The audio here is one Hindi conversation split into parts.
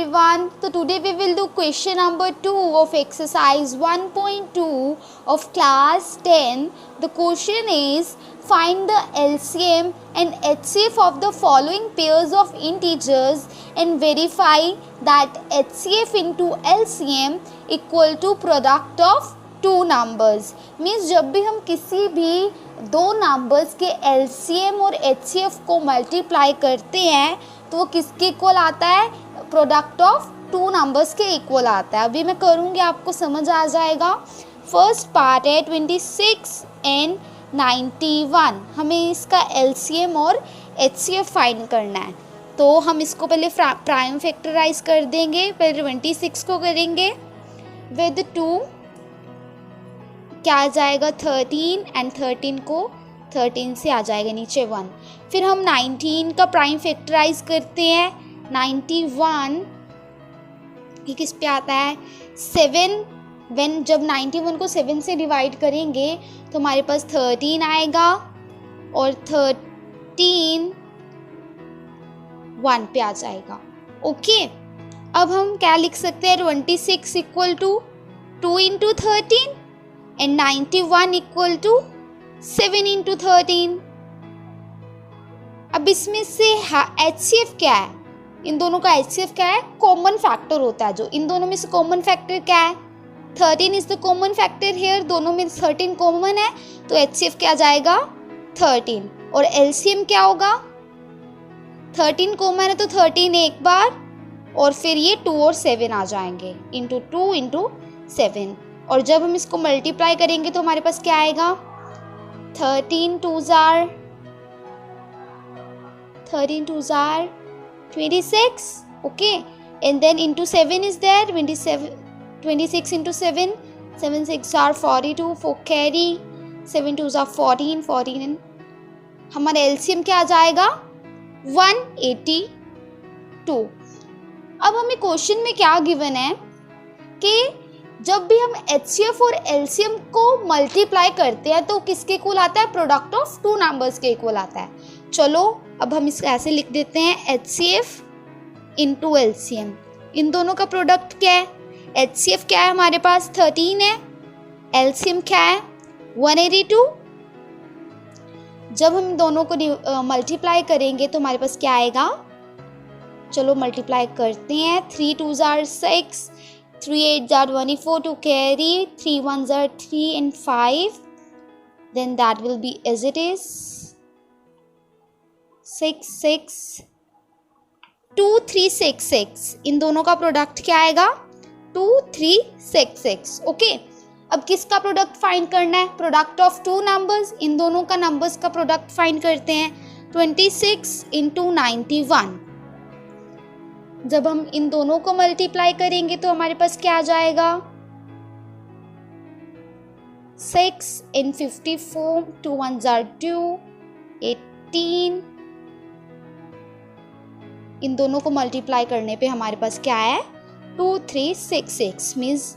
everyone. So today we will do question number 2 of exercise 1.2 of class 10. The question is, find the LCM and HCF of the following pairs of integers and verify that HCF into LCM equal to product of two numbers. Means जब भी हम किसी भी दो नंबर्स के LCM और HCF को मल्टीप्लाई करते हैं तो वो किसके इक्वल आता है? प्रोडक्ट ऑफ टू नंबर्स के इक्वल आता है. अभी मैं करूँगी, आपको समझ आ जाएगा. फर्स्ट पार्ट है 26 एंड 91. हमें इसका LCM और HCF फाइंड करना है. तो हम इसको पहले प्राइम फैक्टराइज कर देंगे. पहले 26 को करेंगे विद 2, क्या आ जाएगा 13 एंड 13 को 13 से आ जाएगा नीचे 1. फिर हम 19 का प्राइम फैक्टराइज करते हैं. 91 ये किस पे आता है? 7. जब 91 को 7 से डिवाइड करेंगे तो हमारे पास 13 आएगा और 13 1 पे आ जाएगा. ओके, अब हम क्या लिख सकते हैं? 26 equal to 2 into 13 and 91 equal to 7 into 13. अब इसमें से HCF क्या है? इन दोनों का HCF क्या है? कॉमन फैक्टर होता है. जो इन दोनों में से कॉमन फैक्टर क्या है? 13 is the common factor here. दोनों में 13 कॉमन है तो HCF क्या जाएगा? 13. और LCM क्या होगा? 13 कॉमन है तो 13 एक बार और फिर ये 2 और 7 आ जाएंगे इंटू 2 इंटू 7. और जब हम इसको मल्टीप्लाई करेंगे तो हमारे पास क्या आएगा? 13 2s are 26. Okay, and then into 7 is there. 26 into 7, 7 6 are 42. 4 carry, 7 2s are 14. 14 हमारा LCM क्या आ जाएगा? 182. अब हमें क्वेश्चन में क्या गिवन है कि जब भी हम HCF और LCM को मल्टीप्लाई करते हैं तो किसके इक्वल आता है? प्रोडक्ट ऑफ टू नंबर्स के इक्वल आता है. चलो अब हम इसको ऐसे लिख देते हैं, HCF इंटू LCM. इन दोनों का प्रोडक्ट क्या है? HCF क्या है हमारे पास? 13 है. LCM क्या है? 182. जब हम दोनों को मल्टीप्लाई करेंगे तो हमारे पास क्या आएगा? चलो मल्टीप्लाई करते हैं. 3 2s are 6, 3 8s are 24 to carry, 3 1s are 3 and 5. Then that will be as it is. 6 6 2 3 6 6. इन दोनों का प्रोडक्ट क्या आएगा? 2 3 6 6. ओके, अब किसका प्रोडक्ट फाइंड करना है? Product of two numbers. इन दोनों का नंबर्स का प्रोडक्ट फाइंड करते हैं. 26 इंटू 91. जब हम इन दोनों को मल्टीप्लाई करेंगे तो हमारे पास क्या आ जाएगा? 6 and 54. 2 1s are 2. 18. इन दोनों को मल्टीप्लाई करने पे हमारे पास क्या है? 2 3 6 6. मीन्स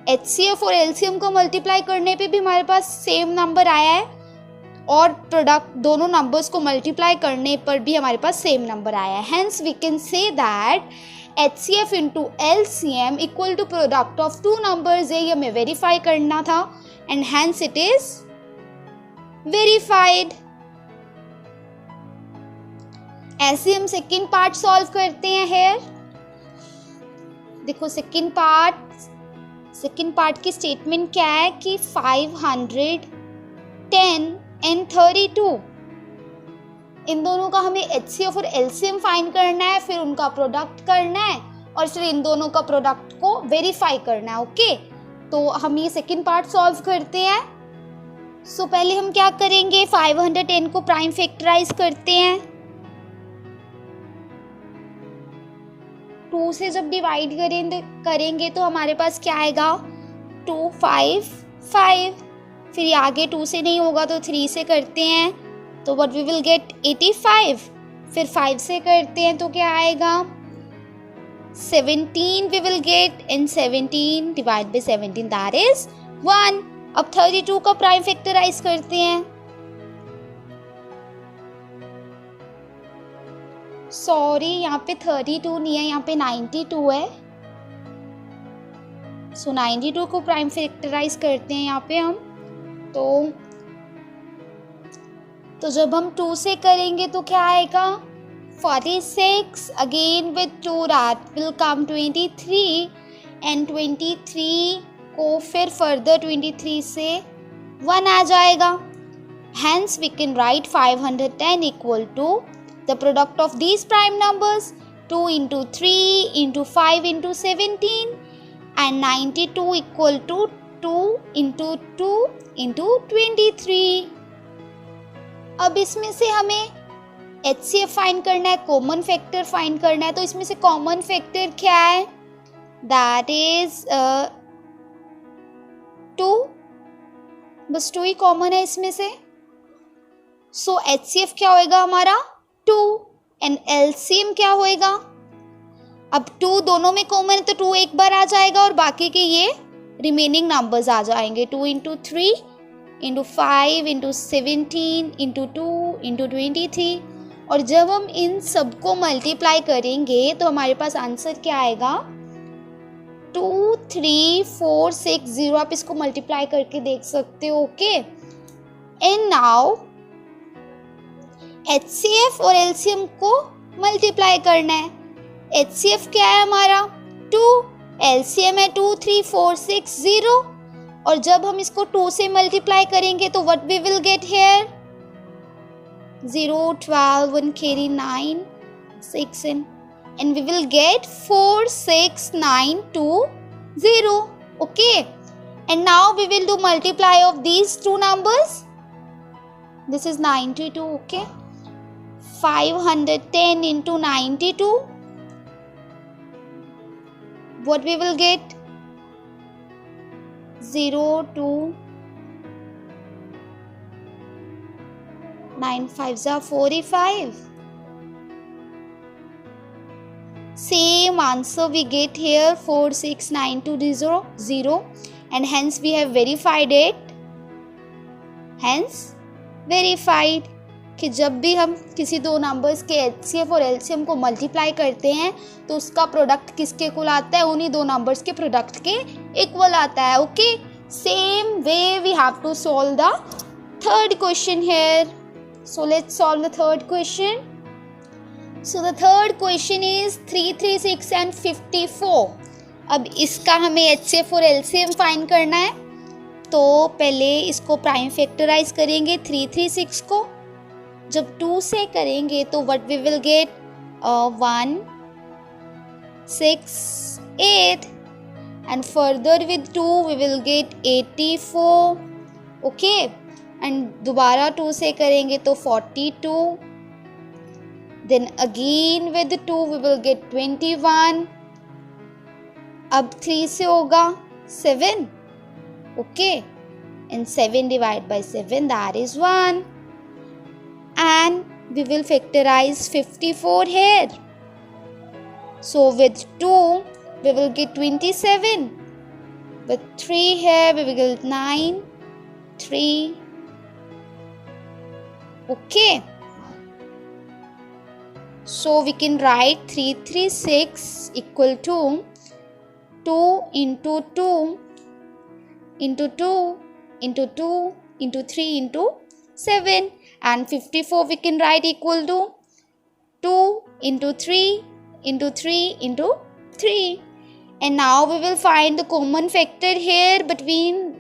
HCF और LCM को मल्टीप्लाई करने पे भी हमारे पास सेम नंबर आया है और प्रोडक्ट दोनों नंबर्स को मल्टीप्लाई करने पर भी हमारे पास सेम नंबर आया है. Hence we can say that HCF into LCM equal to product of two numbers. ये हमें वेरीफाई करना था and hence it is verified. ऐसे हम सेकेंड पार्ट सॉल्व करते हैं. हेयर देखो, सेकेंड पार्ट की स्टेटमेंट क्या है कि 510 एंड 32 इन दोनों का हमें HCF और LCM फाइंड करना है, फिर उनका प्रोडक्ट करना है और फिर इन दोनों का प्रोडक्ट को वेरीफाई करना है. ओके, तो हम ये सेकंड पार्ट सॉल्व करते हैं. सो पहले हम क्या करेंगे? 510 को प्राइम फैक्टराइज करते हैं. 2 से जब डिवाइड करेंगे तो हमारे पास क्या आएगा? 2 5 5. फिर आगे 2 से नहीं होगा तो 3 से करते हैं तो व्हाट वी विल गेट 85. फिर 5 से करते हैं तो क्या आएगा? 17 we will get, and 17 divide by 17 that is 1. अब 32 का प्राइम फैक्टराइज करते हैं. सॉरी, यहाँ पे 32 नहीं है, यहाँ पे 92 है। सो 92 को प्राइम फैक्टराइज करते हैं यहाँ पे हम। तो जब हम 2 से करेंगे तो क्या आएगा? 46 again with 2 that will come 23 and 23 को फिर फर्दर 23 से 1 आ जाएगा। Hence we can write 510 equal to the product of these prime numbers 2 into 3 into 5 into 17 and 92 equal to 2 into 2 into 23। अब इसमें से हमें HCF फाइंड करना है, कॉमन फैक्टर फाइंड करना है। तो इसमें से कॉमन फैक्टर क्या है? दैट इज 2, बस 2 ही कॉमन है इसमें से। सो HCF क्या होएगा हमारा? 2 एंड LCM क्या होएगा? अब 2 दोनों में कॉमन है तो 2 एक बार आ जाएगा और बाकी के ये रिमेनिंग नंबर्स आ जाएंगे। 2 into 3 into 5 into 17 into 2 into 23। और जब हम इन सबको मल्टीप्लाई करेंगे तो हमारे पास आंसर क्या आएगा? 2 3 4 6 0। आप इसको मल्टीप्लाई करके देख सकते हो। ओके, एंड नाउ HCF और LCM को मल्टीप्लाई करना है। HCF क्या है हमारा? 2, LCM है 2 3 4 6 0। और जब हम इसको 2 से मल्टीप्लाई करेंगे तो what we will get here? 0 12 1 carry 9 6 and we will get 4 6 9 2 0। okay, and now we will do multiply of these two numbers. This is 92. okay, 510 into 92, what we will get? 0 2 9 5s are 45. Same answer we get here, 4 6 9 2 0, and hence we have verified it. Hence verified कि जब भी हम किसी दो नंबर्स के HCF और LCM को मल्टीप्लाई करते हैं तो उसका प्रोडक्ट किसके इक्वल आता है? उन्हीं दो नंबर्स के प्रोडक्ट के इक्वल आता है। Okay, same way we have to solve the third question here. So let's solve the third question. So the third question is 336 and 54। अब इसका हमें HCF और LCM फाइंड करना है। तो पहले इसको प्राइम फैक्टराइज करेंगे 336 को। जब 2 से करेंगे तो what we will get? 1 6 8 and further with 2 we will get 84। Okay, and दोबारा 2 से करेंगे तो 42। Then again with 2 we will get 21। अब 3 से होगा 7। Okay, and 7 divided by 7, that is 1. And we will factorize 54 here. So with 2 we will get 27. With 3 here we will get 9 3. Okay, so we can write 336 equal to 2 into 2 into 2 into 2 into 3 into 7, and 54 we can write equal to 2 into 3 into 3 into 3. And now we will find the common factor here between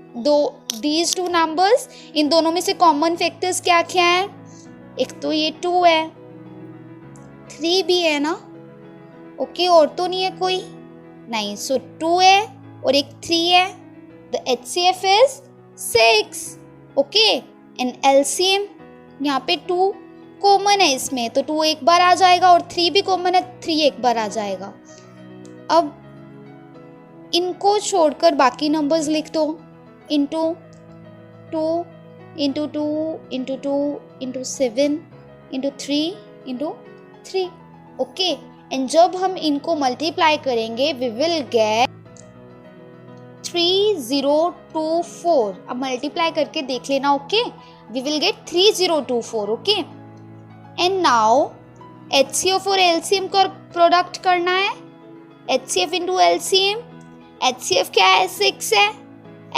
these two numbers. इन दोनों में से common factors क्या क्या है? एक तो ये 2 है, 3 भी है ना? ओके, और तो नहीं है कोई? नहीं, सो 2 है और एक 3 है। The HCF is 6. Okay, and LCM यहाँ पे 2 कॉमन है इसमें, तो 2 एक बार आ जाएगा और 3 भी कॉमन है, 3 एक बार आ जाएगा। अब इनको छोड़कर बाकी नंबर्स लिख दो। Into 2 into 2 into 2 into 7 into 3 into 3। Okay, and जब हम इनको मल्टीप्लाई करेंगे वी विल गेट 3024। अब मल्टीप्लाई करके देख लेना। Okay, we will get 3024। Okay, and now HCF और LCM का प्रोडक्ट करना है, HCF इंटू LCM। HCF क्या है 6 है,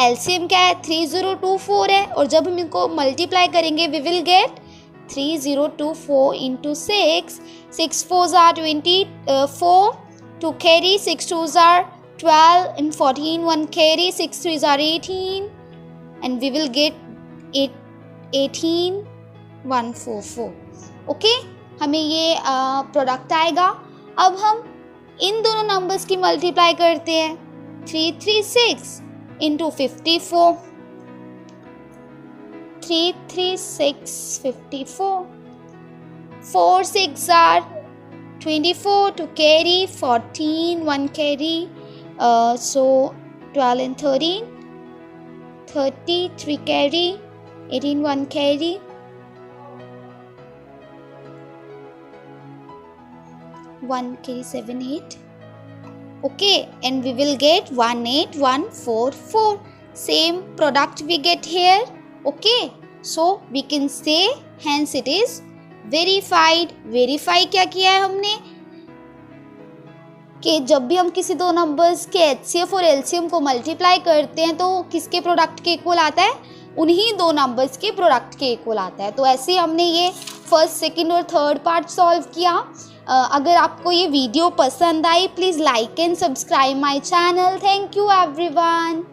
LCM क्या है 3024 है, और जब हम इनको मल्टीप्लाई करेंगे we will get 3024 into 6, 6 4s are 24, 2 carry, 6 2s are 12 and 14, 1 carry, 6 3s are 18 and we will get 18144। Okay, हमें ये प्रोडक्ट आएगा। अब हम इन दोनों नंबर्स की मल्टीप्लाई करते हैं, 336 into 54, 33654, 4 6 are 24, 2 carry, 14, 1 carry, so 12 and 13, 30, 3 carry, 18, 1 carry, 1 carry, 7 8. Okay, and we will get 18144. Same product we get here. Okay, so we can say hence it is verified. Verify क्या किया है हमने कि जब भी हम किसी दो नंबर्स के HCF और LCM को मल्टीप्लाई करते हैं तो किसके प्रोडक्ट के इक्वल आता है, उन्हीं दो नंबर्स के प्रोडक्ट के इक्वल आता है। तो ऐसे हमने ये फर्स्ट, सेकंड और थर्ड पार्ट सॉल्व किया। अगर आपको ये वीडियो पसंद आई please like and subscribe my channel. Thank you everyone.